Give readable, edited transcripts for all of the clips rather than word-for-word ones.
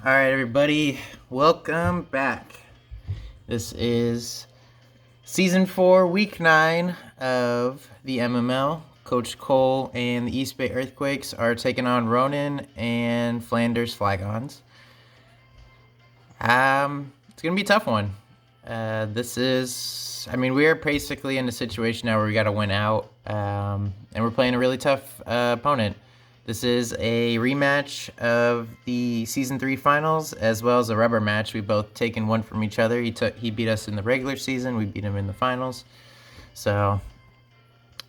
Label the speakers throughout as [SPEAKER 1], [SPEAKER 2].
[SPEAKER 1] All right, everybody, welcome back. This is Season 4, Week 9 of the MML. Coach Cole and the East Bay Earthquakes are taking on Ronan and Flander's Flygons. It's going to be a tough one. We are basically in a situation now where we got to win out, and we're playing a really tough opponent. This is a rematch of the Season 3 finals, as well as a rubber match. We've both taken one from each other. He beat us in the regular season. We beat him in the finals. So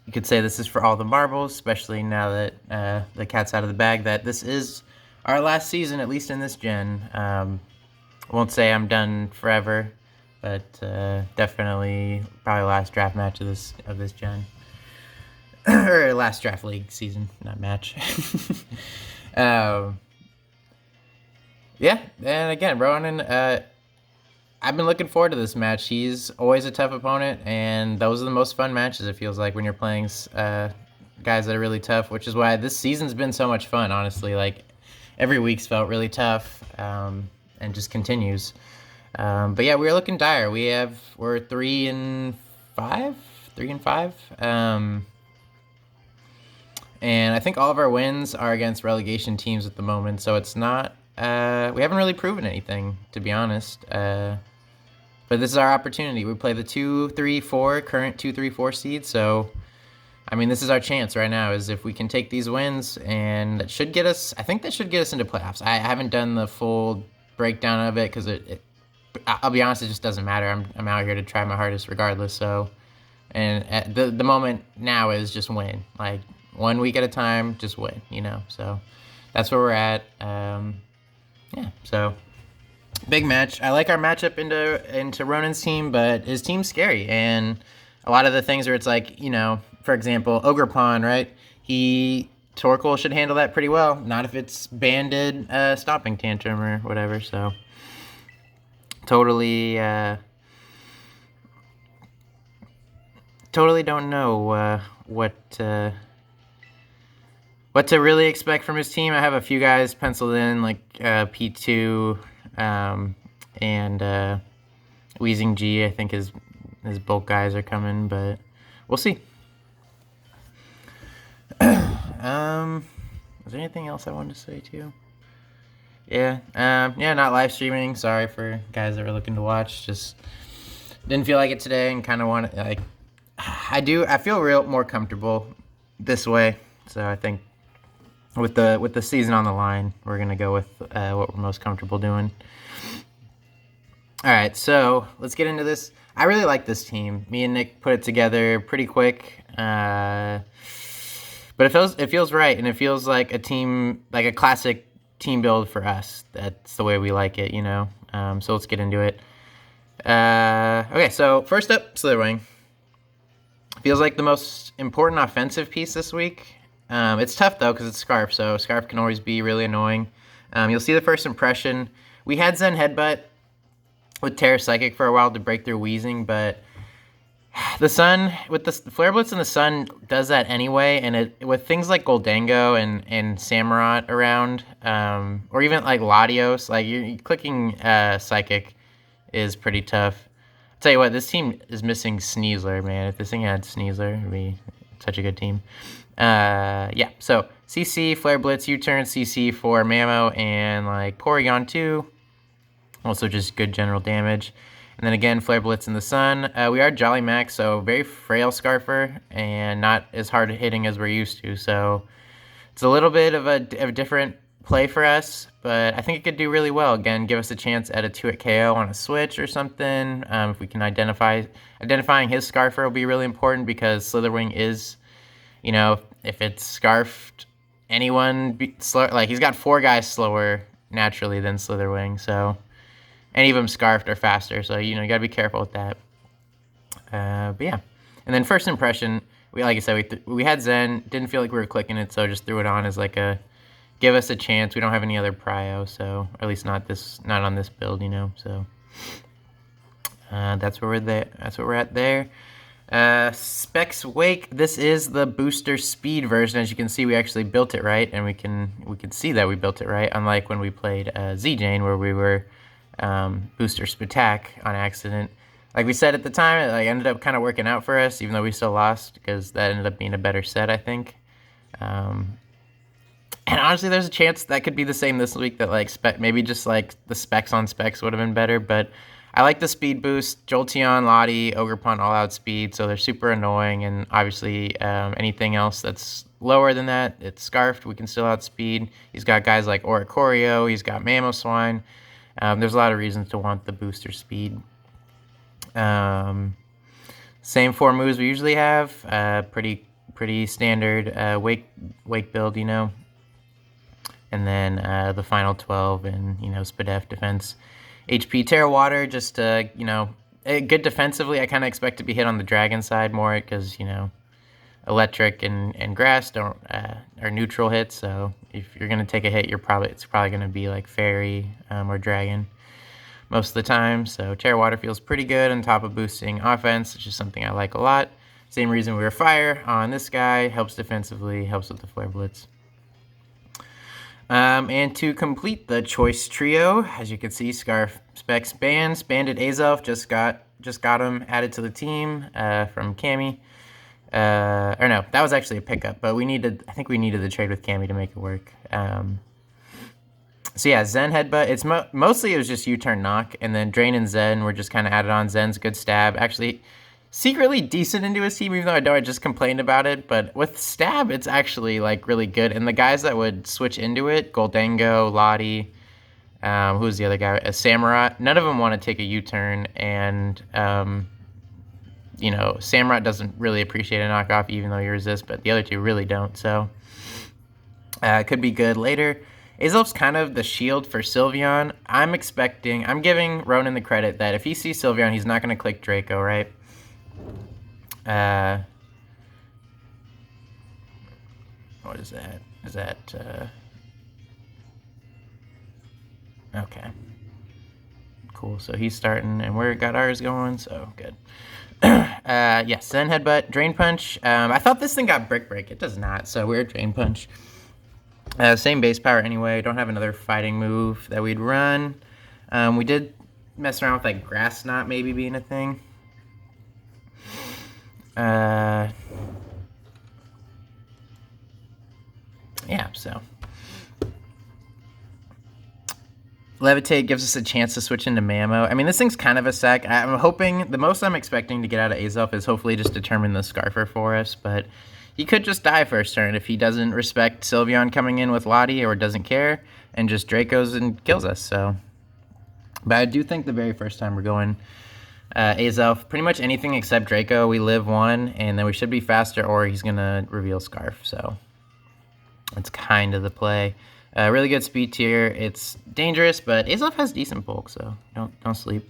[SPEAKER 1] you could say this is for all the marbles, especially now that the cat's out of the bag, that this is our last season, at least in this gen. I won't say I'm done forever, but definitely probably last draft match of this gen. Or last draft league season, not match. Yeah, and again, Ronan, I've been looking forward to this match. He's always a tough opponent, and those are the most fun matches, it feels like, when you're playing guys that are really tough, which is why this season's been so much fun, honestly. Like, every week's felt really tough, and just continues. But yeah, we're looking dire. We're 3-5? 3-5? And I think all of our wins are against relegation teams at the moment, so it's not... we haven't really proven anything, to be honest. But this is our opportunity. We play the 2-3-4, current 2-3-4 seed, so... I mean, this is our chance right now, is if we can take these wins, and that should get us... I think that should get us into playoffs. I haven't done the full breakdown of it, because I'll be honest, it just doesn't matter. I'm out here to try my hardest regardless, so... And at the moment now is just win. Like... 1 week at a time, just win, So that's where we're at. Yeah, so big match. I like our matchup into Ronan's team, but his team's scary. And a lot of the things where it's like, for example, Ogre Pawn, right? Torkoal should handle that pretty well. Not if it's banded stopping tantrum or whatever. So totally don't know what to really expect from his team. I have a few guys penciled in, like P2 and Wheezing G. I think his bulk guys are coming, but we'll see. Was there anything else I wanted to say to you? Yeah, not live streaming. Sorry for guys that were looking to watch. Just didn't feel like it today, and kind of want like I feel more comfortable this way. So I think. With the season on the line, we're gonna go with what we're most comfortable doing. All right, so let's get into this. I really like this team. Me and Nick put it together pretty quick, but it feels right, and it feels like a team, like a classic team build for us. That's the way we like it, So let's get into it. Okay, so first up, Slitherwing. Feels like the most important offensive piece this week. It's tough, though, because it's Scarf, so Scarf can always be really annoying. You'll see the first impression. We had Zen Headbutt with Terra Psychic for a while to break through Wheezing, but the Sun, with the Flare Blitz and the Sun, does that anyway, and with things like Goldango and Samurott around, or even like Latios, like you're clicking Psychic is pretty tough. I'll tell you what, this team is missing Sneasler, man. If this thing had Sneasler, it would be such a good team. Yeah, so CC, Flare Blitz, U-Turn, CC for Mamo, and like Porygon 2. Also just good general damage. And then again, Flare Blitz in the Sun. We are Jolly Max, so very frail Scarfer, and not as hard hitting as we're used to. So it's a little bit of a different play for us, but I think it could do really well. Again, give us a chance at a 2-hit KO on a switch or something. If we can identifying his Scarfer will be really important, because Slitherwing is... if it's Scarfed, anyone slow, like he's got 4 guys slower naturally than Slitherwing, so any of them Scarfed are faster, so you got to be careful with that. But yeah, and then first impression, like I said, we had Zen, didn't feel like we were clicking it, so just threw it on as like a give us a chance. We don't have any other prio, so or at least not on this build, So that's where we're at there. Specs Wake. This is the booster speed version. As you can see, we actually built it right, and we can see that we built it right. Unlike when we played Z-Jane, where we were booster Spatak on accident. Like we said at the time, it like ended up kind of working out for us, even though we still lost, because that ended up being a better set, I think. And honestly, there's a chance that could be the same this week. That like maybe just like the specs on specs would have been better, but I like the speed boost. Jolteon, Lottie, Ogerpon all outspeed, so they're super annoying. And obviously, anything else that's lower than that, it's Scarfed. We can still outspeed. He's got guys like Oricorio. He's got Mamoswine. There's a lot of reasons to want the booster speed. Same 4 moves we usually have. Pretty standard wake build, you know. And then the final 12 and, you know, Spadef defense. HP Terra Water, just, you know, good defensively. I kind of expect to be hit on the dragon side more because, you know, electric and grass don't are neutral hits. So if you're going to take a hit, it's probably going to be like fairy or dragon most of the time. So Terra Water feels pretty good on top of boosting offense, which is something I like a lot. Same reason we were fire on this guy. Helps defensively, helps with the Flare Blitz. And to complete the choice trio, as you can see, Scarf, Specs, Banded Azelf just got him added to the team from Cammy. Or no, that was actually a pickup, but I think we needed the trade with Cammy to make it work. So yeah, Zen Headbutt. It's mostly it was just U-turn knock, and then Drain and Zen were just kind of added on. Zen's good stab, actually secretly decent into his team, even though I know I just complained about it. But with stab, it's actually like really good. And the guys that would switch into it, Goldango, Lottie, who's the other guy? Samurott. None of them want to take a U-turn, and you know, Samurott doesn't really appreciate a knockoff, even though you resist. But the other two really don't. So it could be good later. Azelf's kind of the shield for Sylveon. I'm giving Ronan the credit that if he sees Sylveon, he's not going to click Draco, right? What is that? Is that, okay. Cool, so he's starting, and we're got ours going, so good. Yes, Zen Headbutt, Drain Punch. I thought this thing got Brick Break. It does not, so we're Drain Punch. Same base power anyway. Don't have another fighting move that we'd run. We did mess around with like Grass Knot maybe being a thing. Yeah, so Levitate gives us a chance to switch into Mamo. I mean, this thing's kind of a sack. I'm hoping, the most I'm expecting to get out of Azelf is hopefully just determine the Scarfer for us, but he could just die first turn if he doesn't respect Sylveon coming in with Lottie or doesn't care and just Dracos and kills us, so. But I do think the very first time we're going Azelf, pretty much anything except Draco, we live 1, and then we should be faster or he's going to reveal Scarf, so. That's kind of the play. Really good speed tier. It's dangerous, but Azelf has decent bulk, so don't sleep.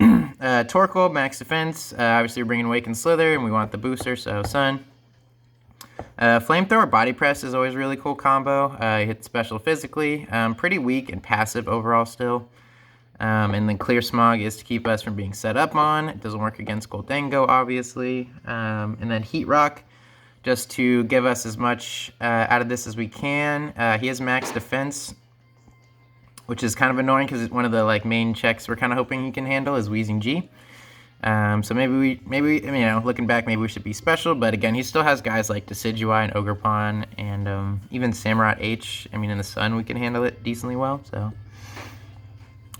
[SPEAKER 1] Torkoal, max defense. Obviously, we're bringing Wake and Slither, and we want the booster, so Sun. Flamethrower Body Press is always a really cool combo. He hits special physically. Pretty weak and passive overall still. And then Clear Smog is to keep us from being set up on. It doesn't work against Goldango, obviously. And then Heat Rock, just to give us as much out of this as we can. He has max defense, which is kind of annoying because one of the like main checks we're kind of hoping he can handle is Wheezing G. So maybe you know, looking back, maybe we should be special. But again, he still has guys like Decidueye and Ogerpon and even Samurott H. I mean, in the sun, we can handle it decently well, so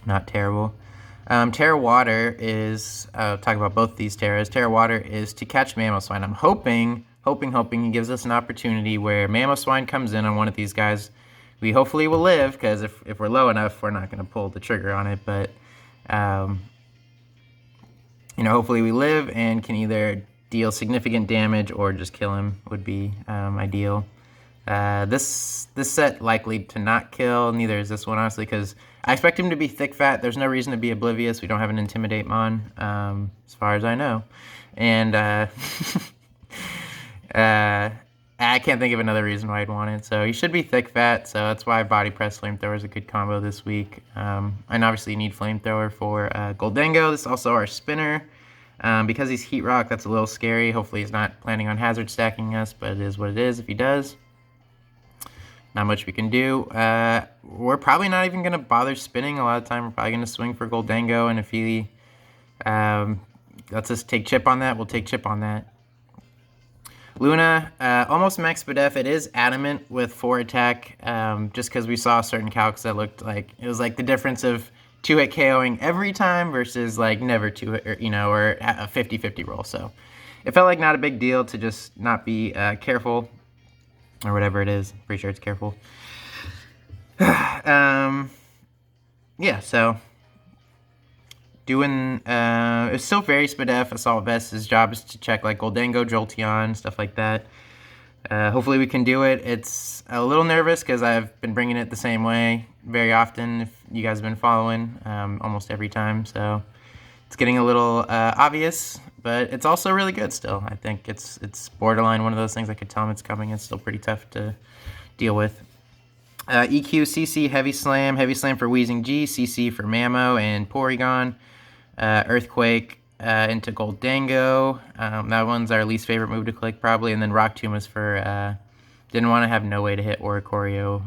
[SPEAKER 1] not terrible. Terra Water is, talk about both these Terras. Terra Water is to catch Mamoswine. I'm hoping he gives us an opportunity where Mamoswine comes in on one of these guys. We hopefully will live, because if we're low enough, we're not going to pull the trigger on it. But, you know, hopefully we live and can either deal significant damage or just kill him would be ideal. This set likely to not kill. Neither is this one, honestly, because I expect him to be thick fat. There's no reason to be oblivious. We don't have an Intimidate Mon, as far as I know. And I can't think of another reason why I'd want it. So he should be thick fat, so that's why Body Press Flamethrower is a good combo this week. And obviously you need Flamethrower for Goldango. This is also our spinner. Because he's Heat Rock, that's a little scary. Hopefully he's not planning on hazard stacking us, but it is what it is if he does. Not much we can do. We're probably not even going to bother spinning. A lot of the time we're probably going to swing for Goldango, and if he lets us take chip on that, we'll take chip on that. Luna, almost max Spadef. It is adamant with 4 attack, just because we saw certain calcs that looked like, it was like the difference of 2-hit KOing every time versus like never 2-hit, or a 50-50 roll. So it felt like not a big deal to just not be careful, or whatever it is. Pretty sure it's careful. Yeah, so doing, it's still very Spadef. Assault Vest's job is to check like Goldango, Jolteon, stuff like that. Hopefully we can do it. It's a little nervous because I've been bringing it the same way very often, if you guys have been following, almost every time. So it's getting a little obvious, but it's also really good still. I think it's borderline one of those things I could tell them it's coming. It's still pretty tough to deal with. EQ, CC, Heavy Slam for Weezing G, CC for Mammo and Porygon. Earthquake into Goldango. That one's our least favorite move to click probably. And then Rock Tomb is for, didn't want to have no way to hit Oricorio,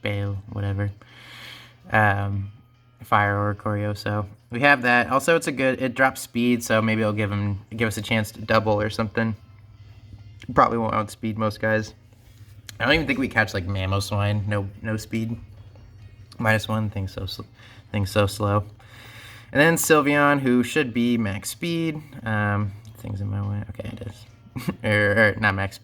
[SPEAKER 1] Bale, whatever. Fire Oricorio, so we have that. Also, it drops speed, so maybe it'll give us a chance to double or something. Probably won't outspeed most guys. I don't even think we catch like Mamoswine, no speed. -1, thing's so slow. And then Sylveon, who should be max speed. Things in my way. Okay, it is. or not max.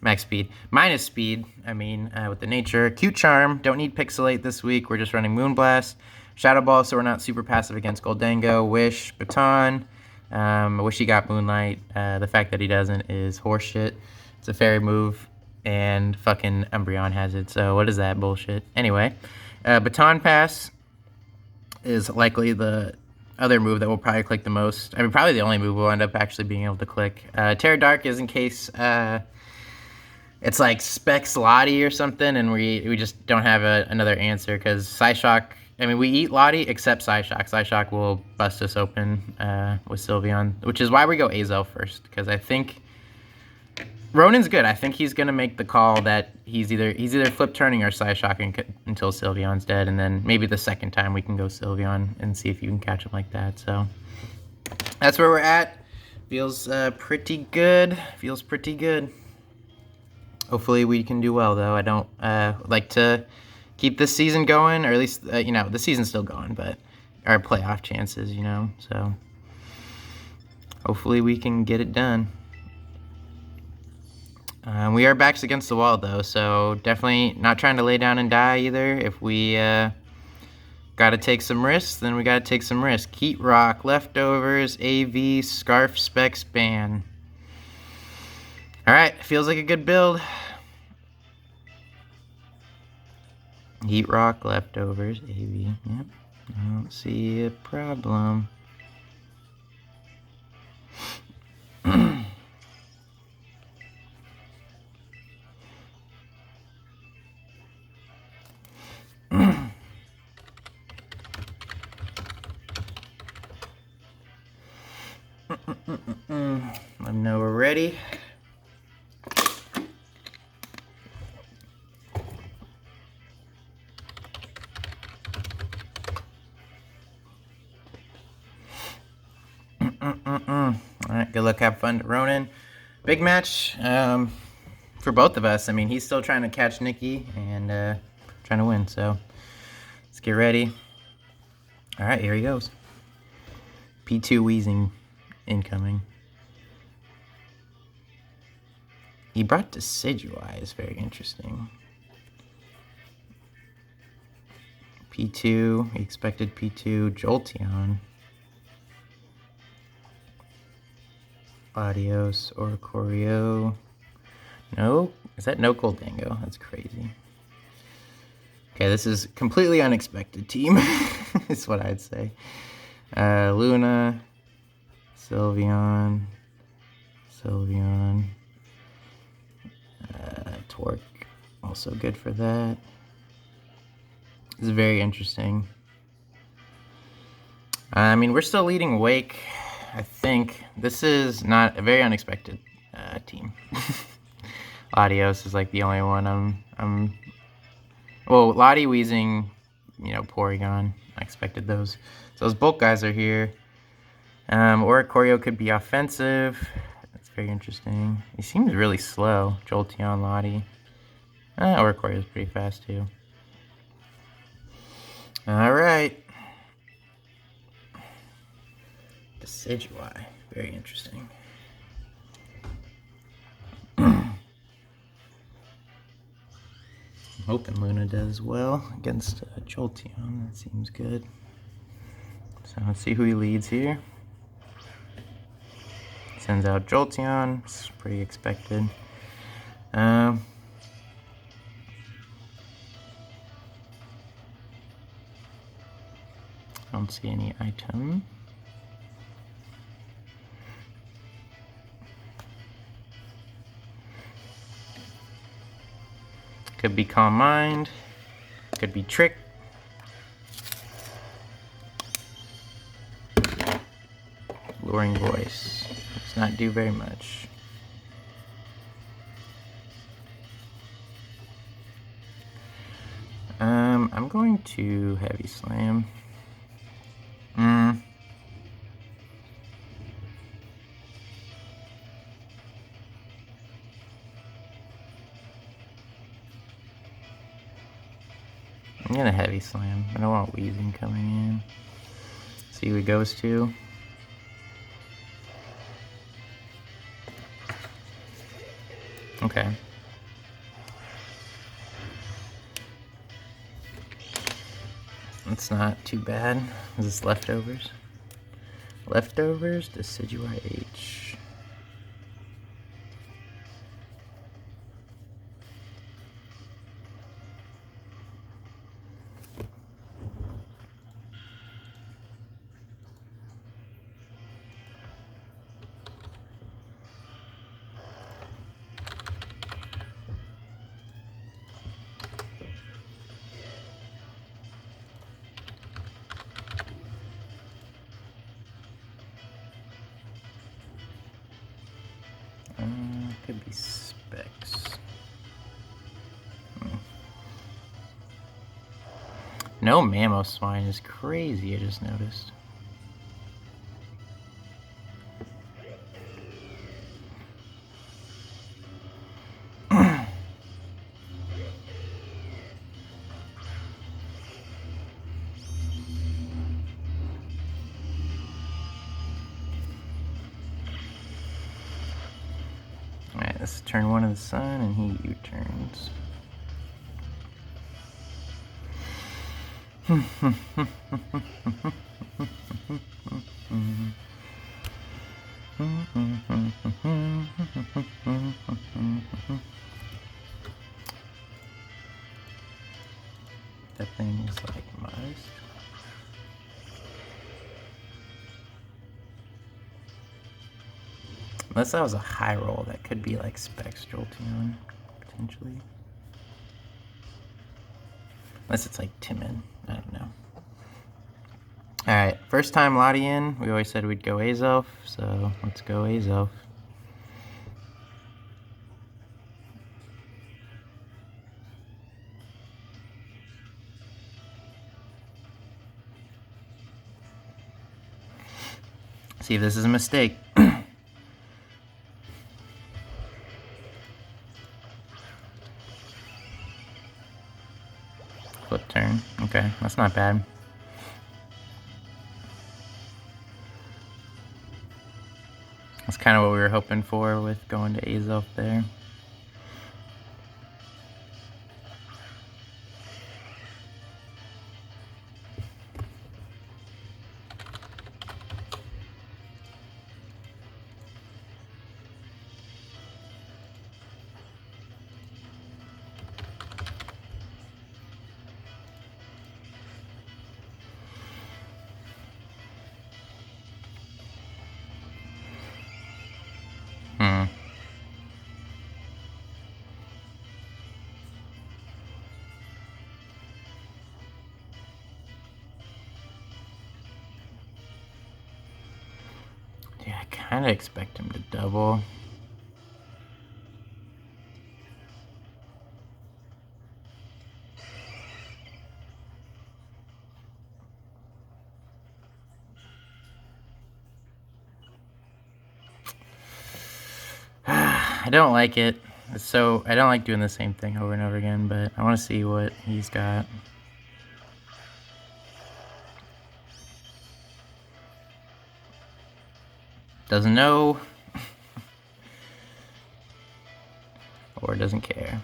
[SPEAKER 1] Max speed. Minus speed, with the nature. Cute Charm. Don't need Pixelate this week. We're just running Moonblast. Shadow Ball, so we're not super passive against Goldango. Wish. Baton. I wish he got Moonlight. The fact that he doesn't is horseshit. It's a fairy move. And fucking Umbreon has it. So what is that bullshit? Anyway. Baton Pass is likely the other move that we'll probably click the most. Probably the only move we'll end up actually being able to click. Terra Dark is in case it's like Specs Lottie or something, and we just don't have another answer, because Psyshock, we eat Lottie except Psyshock. Psyshock will bust us open with Sylveon, which is why we go Azel first, because I think Ronan's good. I think he's gonna make the call that he's either flip turning or Psyshocking until Sylveon's dead, and then maybe the second time we can go Sylveon and see if you can catch him like that. So that's where we're at. Feels pretty good. Feels pretty good. Hopefully we can do well, though. I don't like to keep this season going, or at least the season's still going, but our playoff chances, So hopefully we can get it done. We are backs against the wall, though, so definitely not trying to lay down and die either. If we gotta take some risks, then we gotta take some risks. Heat Rock, Leftovers, AV, Scarf, Specs, Ban. Alright, feels like a good build. Heat Rock, Leftovers, AV. Yep, I don't see a problem. Let me know we're ready. Alright, good luck, have fun to Ronan. Big match for both of us. He's still trying to catch Nikki and trying to win, so let's get ready. Alright, here he goes. P2 Weezing incoming. He brought Decidueye, very interesting. P2, he expected P2, Jolteon. Adios, Oricorio. No? Is that no Goldango? That's crazy. Okay, this is completely unexpected team, is what I'd say. Luna, Sylveon, Torque, also good for that. This is very interesting. I mean, we're still leading Wake. I think this is not a very unexpected team. Latios is like the only one well, Lottie, Weezing, Porygon. I expected those. So those bulk guys are here. Oricorio could be offensive. That's very interesting. He seems really slow. Jolteon, Lottie. Oricorio is pretty fast too. Alright. Decidueye. Very interesting. I'm hoping Luna does well against Jolteon. That seems good. So let's see who he leads here. Sends out Jolteon. It's pretty expected. I don't see any item. Could be Calm Mind. Could be Trick. Luring Voice. Does not do very much. I'm going to Heavy Slam. I'm gonna Heavy Slam. I don't want Weezing coming in. See who he goes to. Okay. That's not too bad. Is this leftovers? Leftovers, Decidueye H. Could be Specs. No Mamoswine is crazy, I just noticed. Alright, this is turn 1 of the sun, and he U-turns. That thing is like modest. Unless that was a high roll, that could be like Specs Jolteon, potentially. Unless it's like timid. I don't know. Alright, first time Lottie in. We always said we'd go Azelf, so let's go Azelf. See if this is a mistake. Flip turn. Okay, that's not bad. That's kind of what we were hoping for with going to Azelf there. kind of expect him to double. I don't like it. So I don't like doing the same thing over and over again, but I want to see what he's got. Doesn't know. Or doesn't care.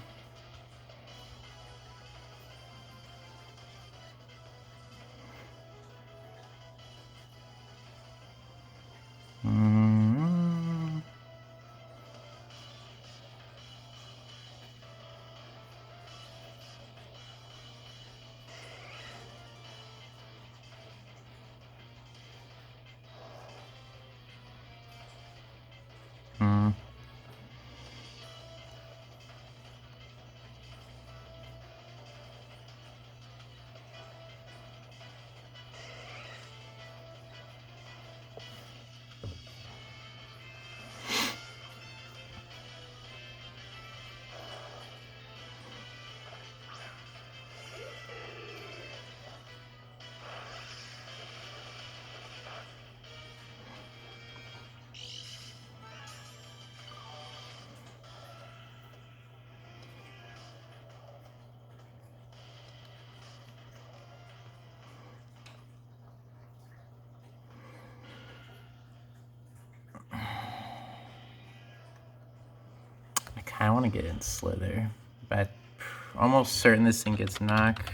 [SPEAKER 1] I want to get in Slither, but I'm almost certain this thing gets knock.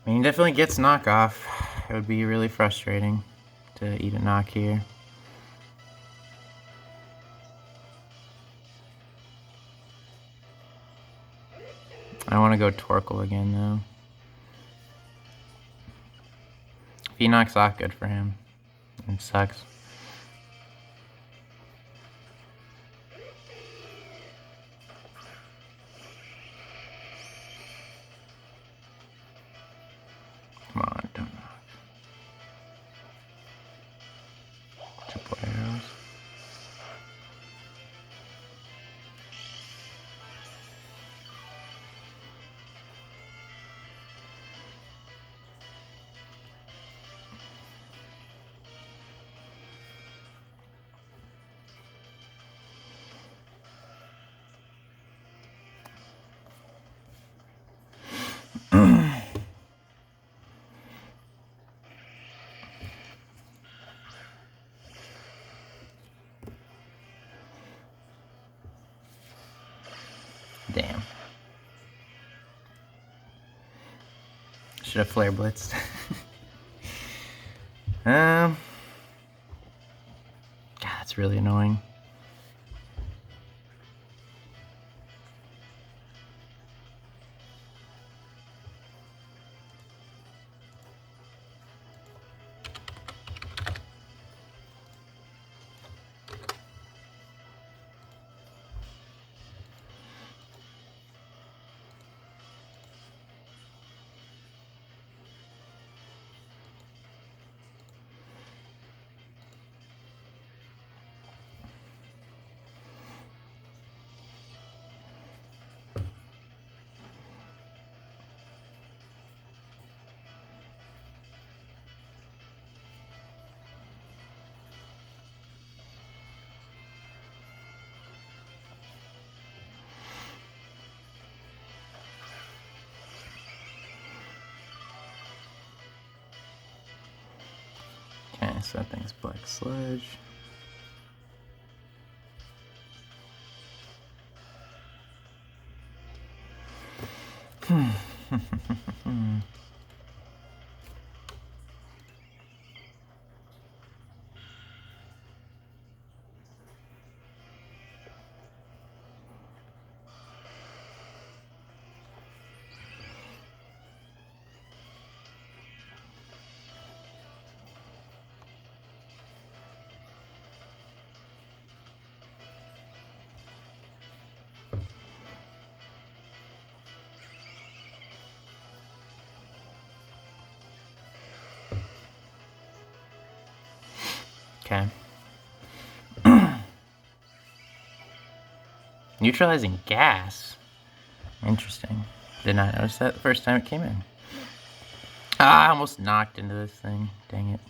[SPEAKER 1] I mean, he definitely gets knockoff. It would be really frustrating to eat a knock here. I want to go Torkoal again, though. If he knocks off, good for him. It sucks. Come on, don't knock. Triple arrows. Damn. Should have flare blitzed. God, that's really annoying. Okay, so that thing's Black Sludge. Okay. Neutralizing gas. Interesting. Did not notice that the first time it came in. Ah, I almost knocked into this thing. Dang it.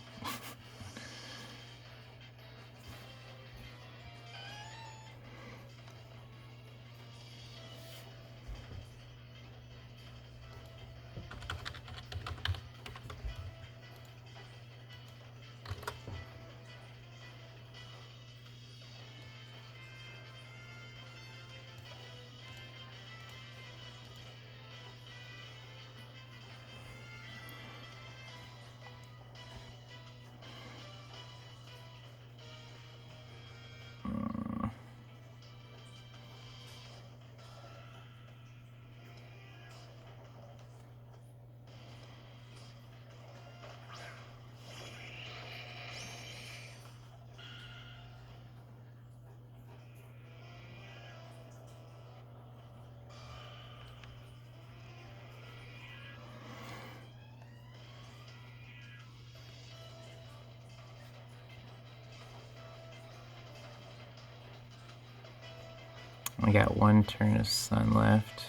[SPEAKER 1] We got one turn of sun left.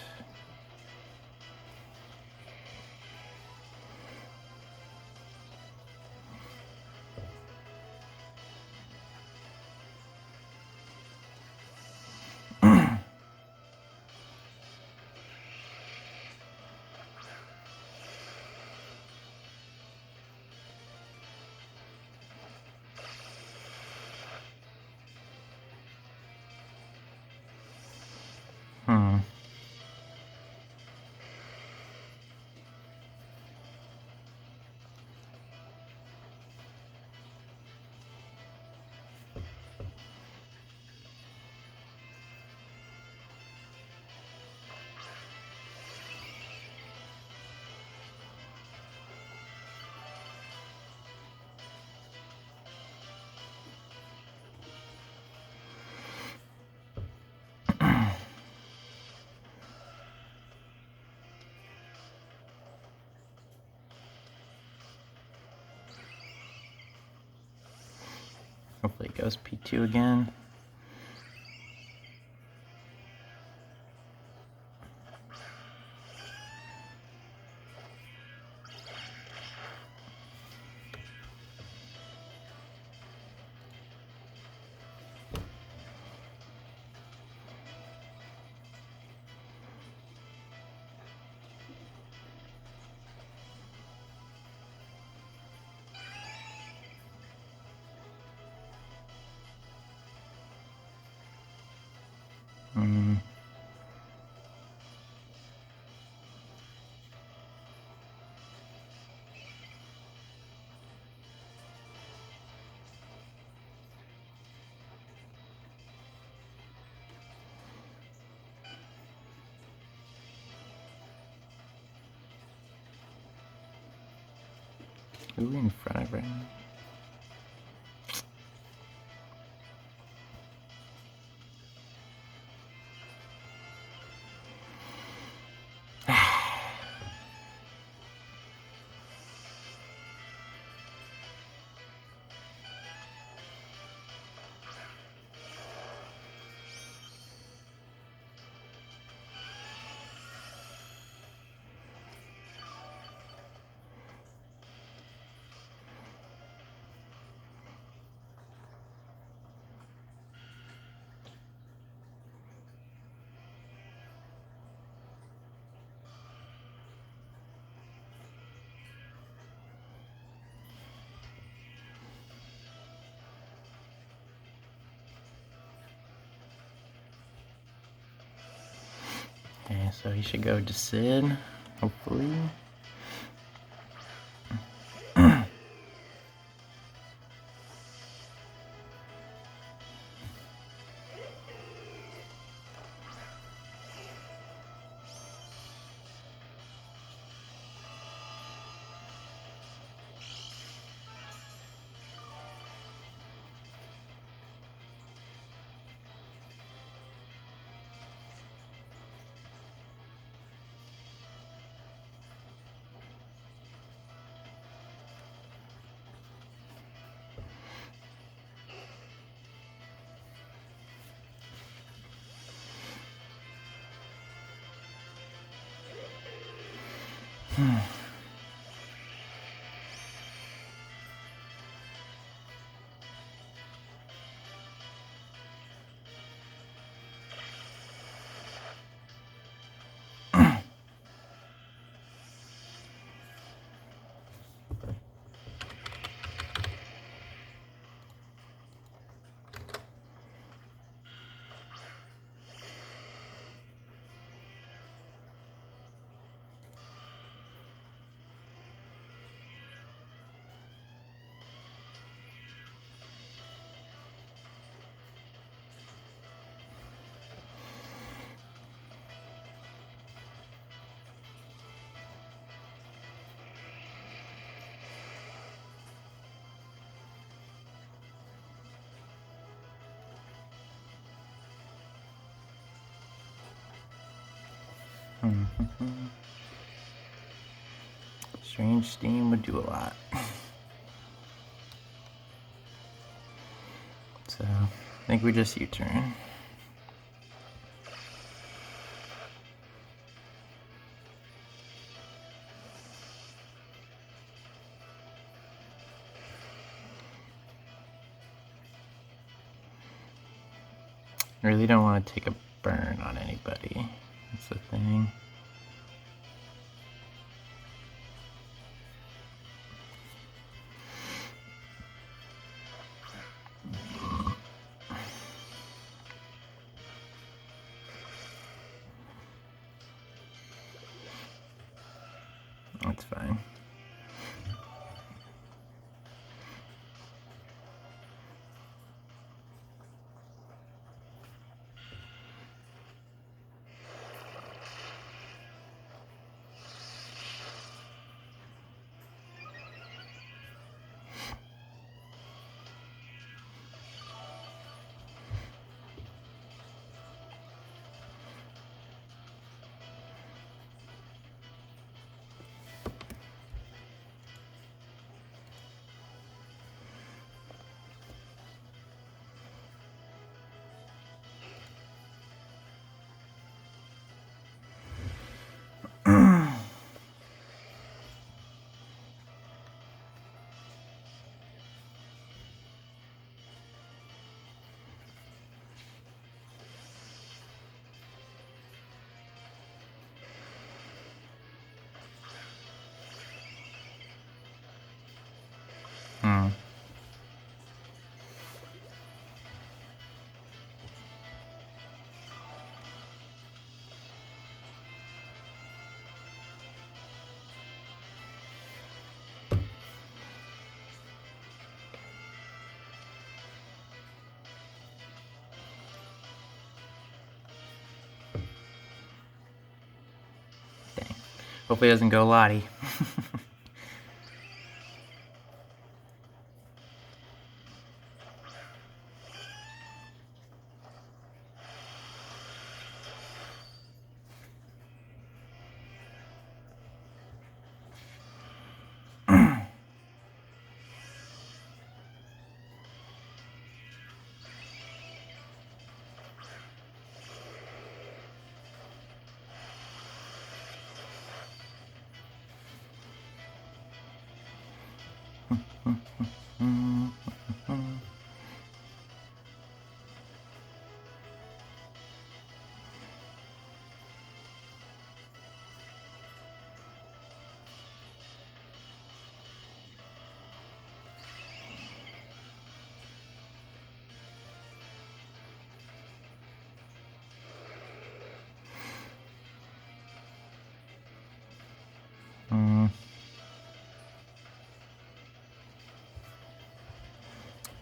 [SPEAKER 1] Hopefully it goes P2 again. Who are we in front of right now? Okay, so he should go to Sid, hopefully. Strange steam would do a lot. So, I think we just U-turn. I really don't want to take a burn on anybody. That's the thing. That's fine. Dang. Hopefully it doesn't go Lottie.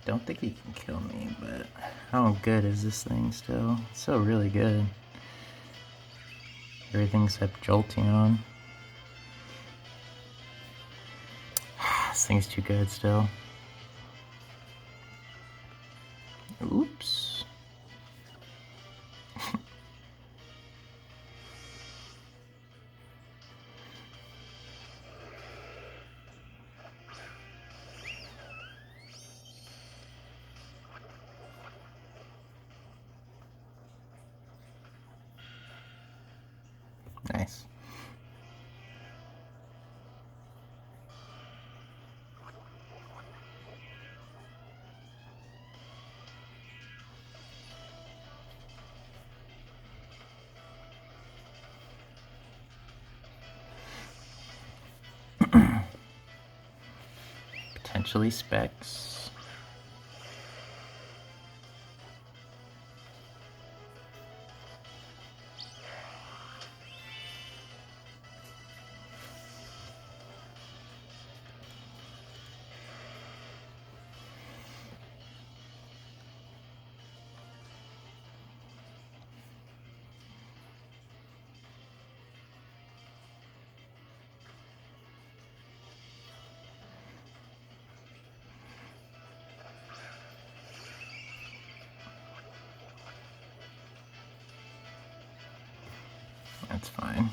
[SPEAKER 1] Don't think he can kill me, but how good is this thing still? It's still really good. Everything except Jolteon. This thing's too good still. Oops. Nice. Potentially Specs. That's fine.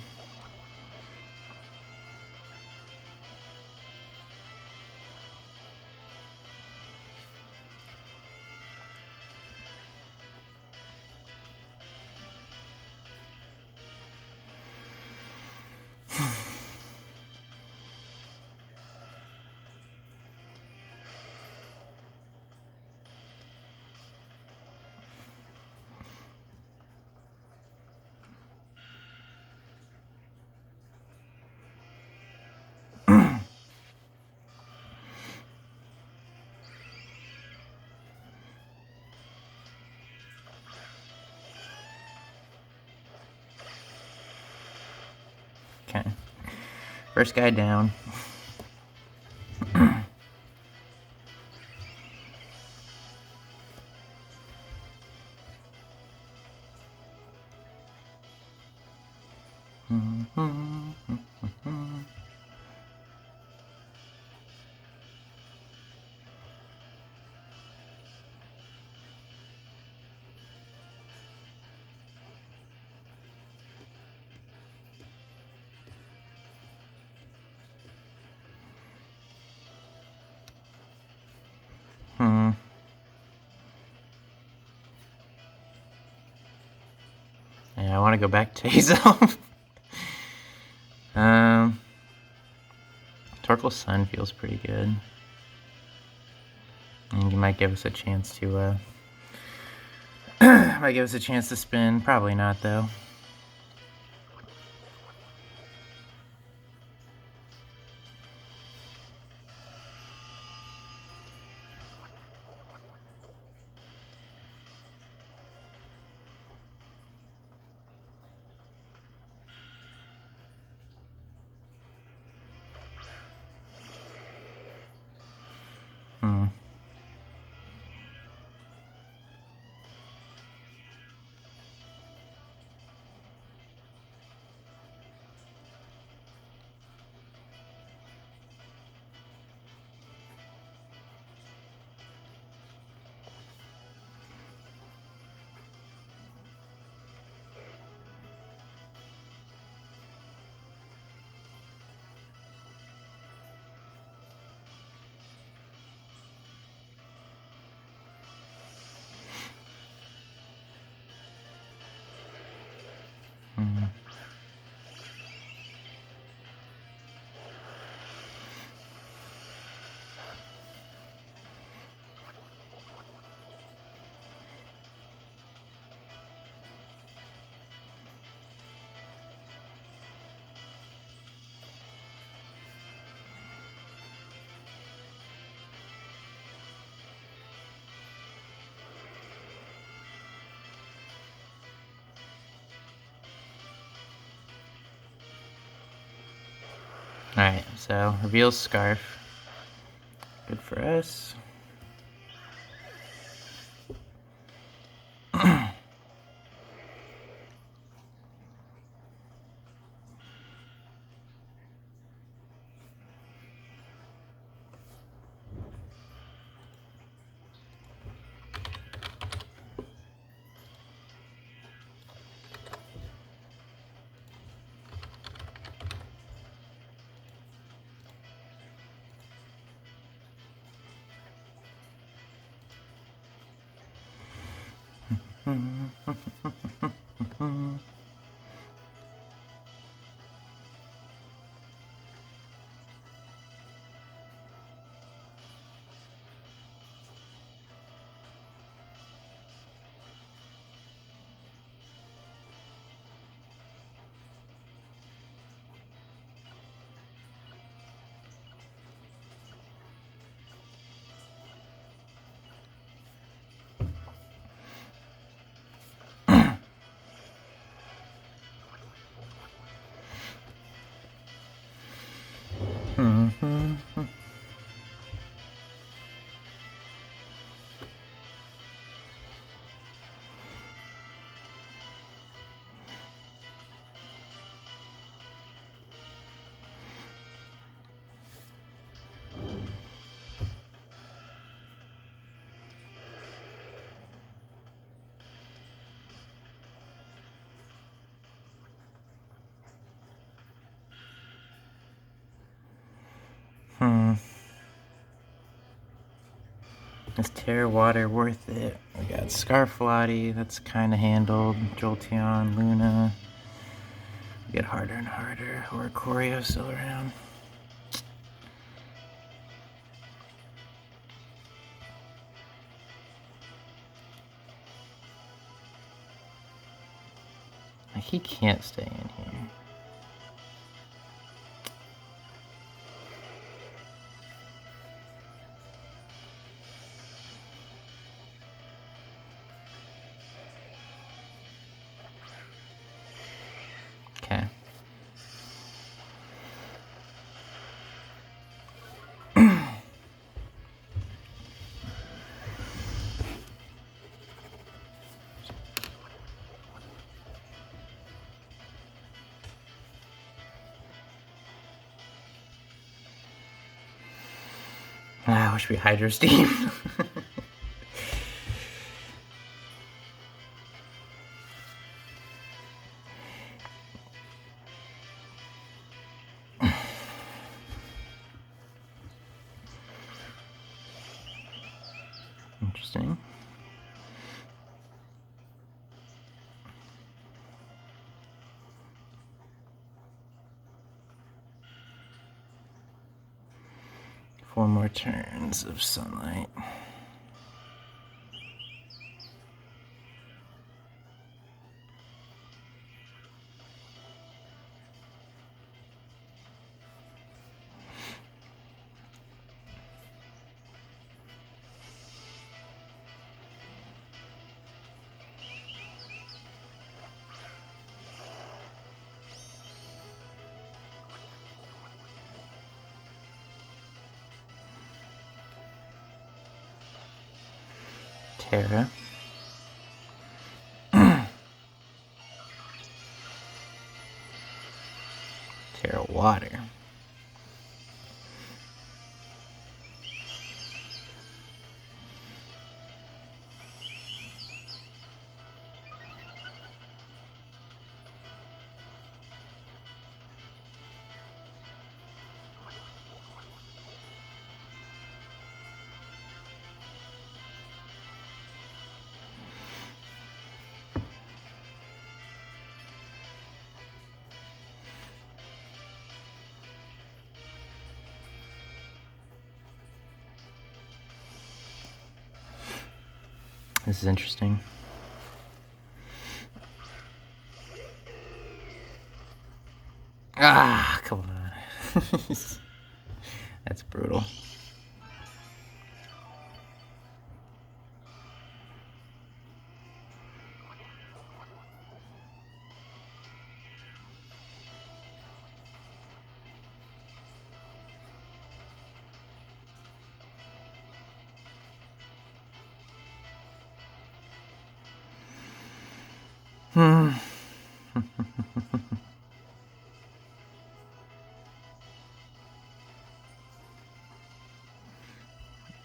[SPEAKER 1] Okay. First guy down. Yeah, I want to go back to Hazel. Torkoal Sun feels pretty good. And you might give us a chance to, might give us a chance to spin. Probably not, though. Alright, so reveals Scarf. Good for us. Is Terra Water worth it? We got Scarflottie, that's kind of handled. Jolteon, Luna. We get harder and harder. Oricorio still around. He can't stay in here. Okay. I wish we Hydro Steam. Interesting. Four more turns of sunlight. Terra. Terra Water. This is interesting. Ah, come on. That's brutal.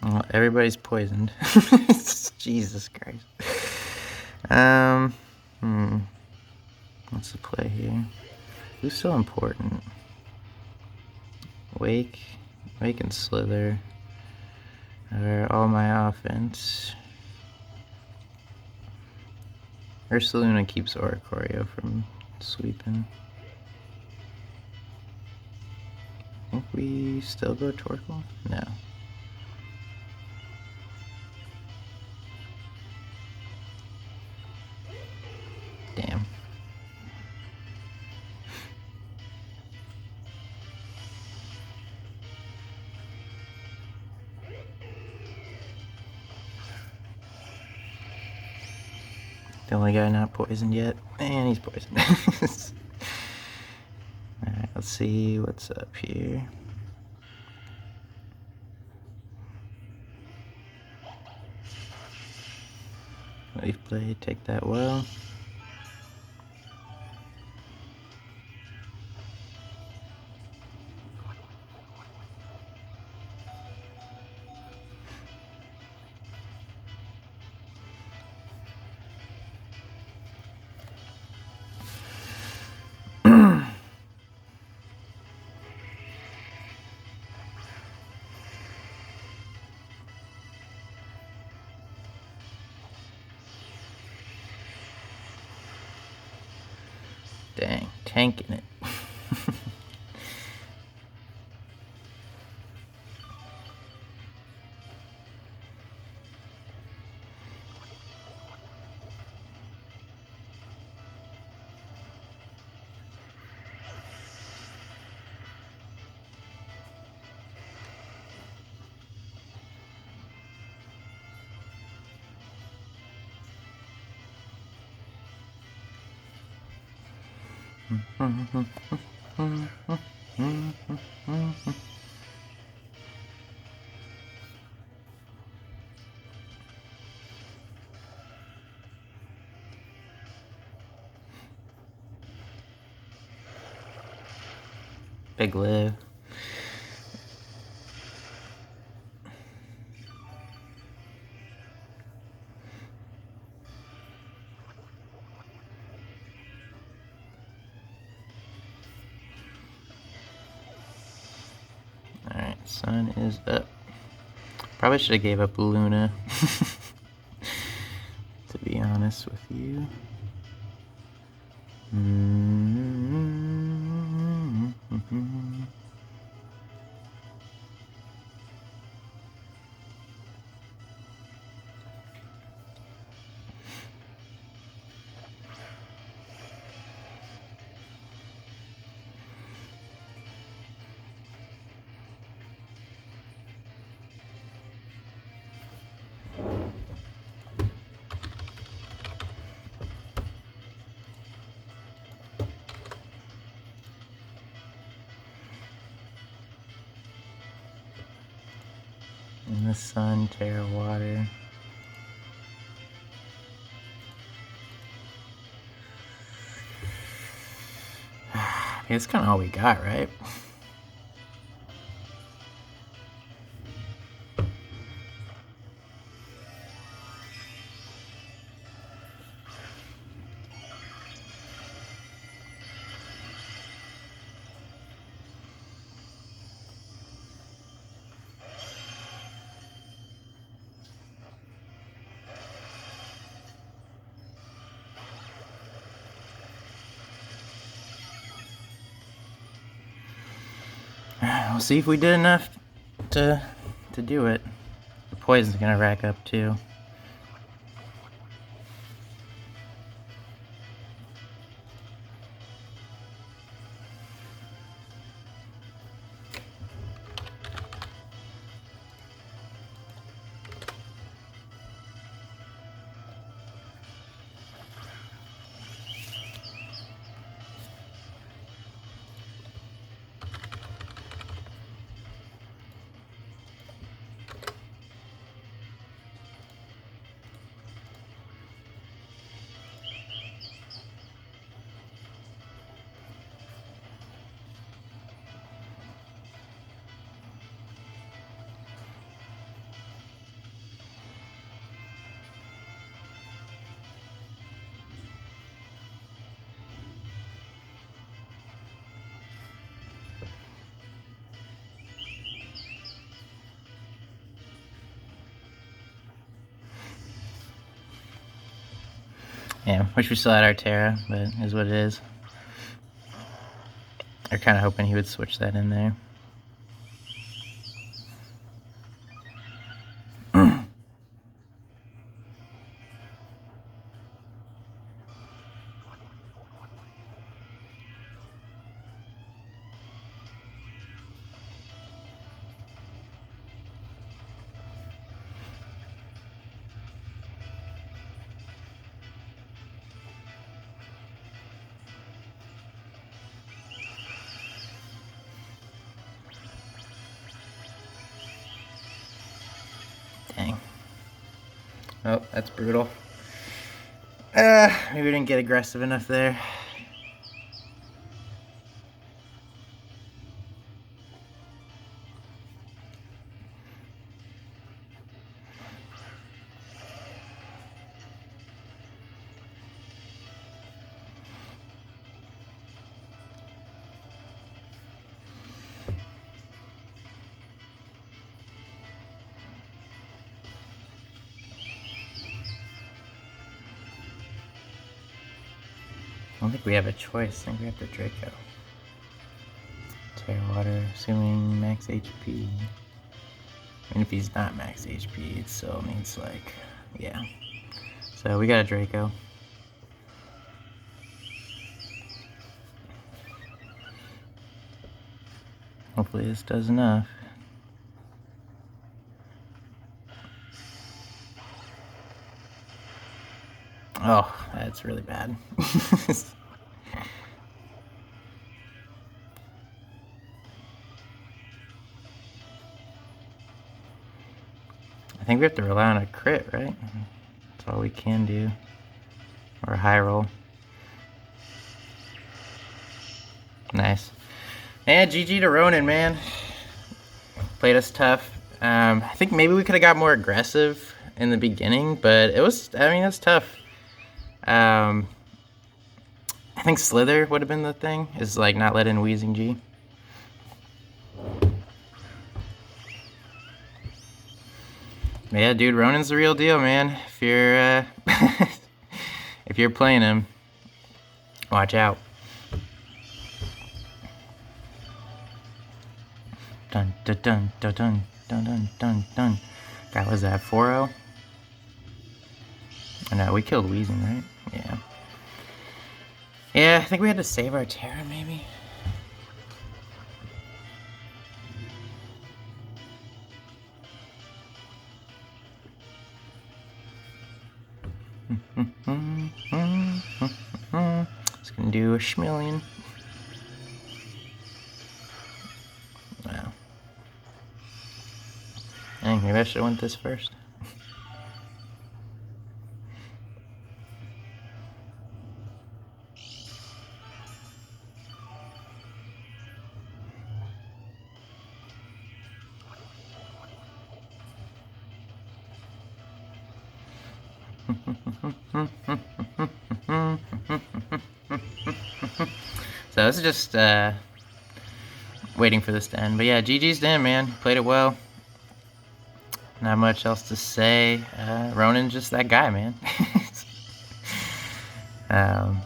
[SPEAKER 1] Well, everybody's poisoned. Jesus Christ. What's the play here? Who's so important? Wake and Slither are all my offense. Ursaluna keeps Oricorio from sweeping. I think we still go Torkoal? No. Damn. The only guy not poisoned yet, and he's poisoned. Alright, let's see what's up here. Leaf Blade, take that well. Dang, tanking it. Big live. Alright, sun is up. Probably should have gave up Luna. To be honest with you. In the sun, Terra water. It's kind of all we got, right? We'll see if we did enough to do it. The poison's gonna rack up too. Yeah, wish we still had our Terra, but it is what it is. They're kind of hoping he would switch that in there. Dang. Oh, that's brutal. Maybe we didn't get aggressive enough there. don't think we have a choice. I think we have to Draco. Terra Water, assuming max HP. And if he's not max HP, it still needs like, yeah. So we got a Draco. Hopefully this does enough. Oh, that's really bad. I think we have to rely on a crit, right? That's all we can do. Or a high roll. Nice. And GG to Ronan, man. Played us tough. I think maybe we could have got more aggressive in the beginning, but it was, I mean, it's tough. I think Slither would have been the thing, is like not letting Wheezing G. Yeah, dude, Ronan's the real deal, man. If you're if you're playing him, watch out. Dun dun dun dun dun dun dun dun dun. God, was that 4-0? No, we killed Wheezing, right? Yeah. Yeah, I think we had to save our Terra, maybe. Just gonna do a schmillion. Wow. Dang, maybe I should have went this first. So this is just waiting for this to end. But yeah, GG's to him, man. Played it well. Not much else to say. Ronan's just that guy, man.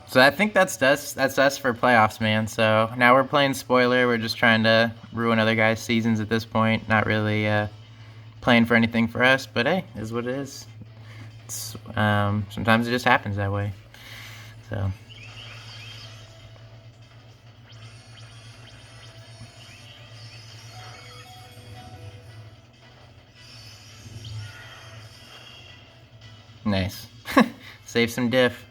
[SPEAKER 1] So I think that's us. That's us for playoffs, man. So now we're playing spoiler. We're just trying to ruin other guys' seasons at this point. Not really playing for anything for us. But hey, is what it is. It's, sometimes it just happens that way. So. Nice. Save some diff.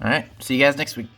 [SPEAKER 1] All right, see you guys next week.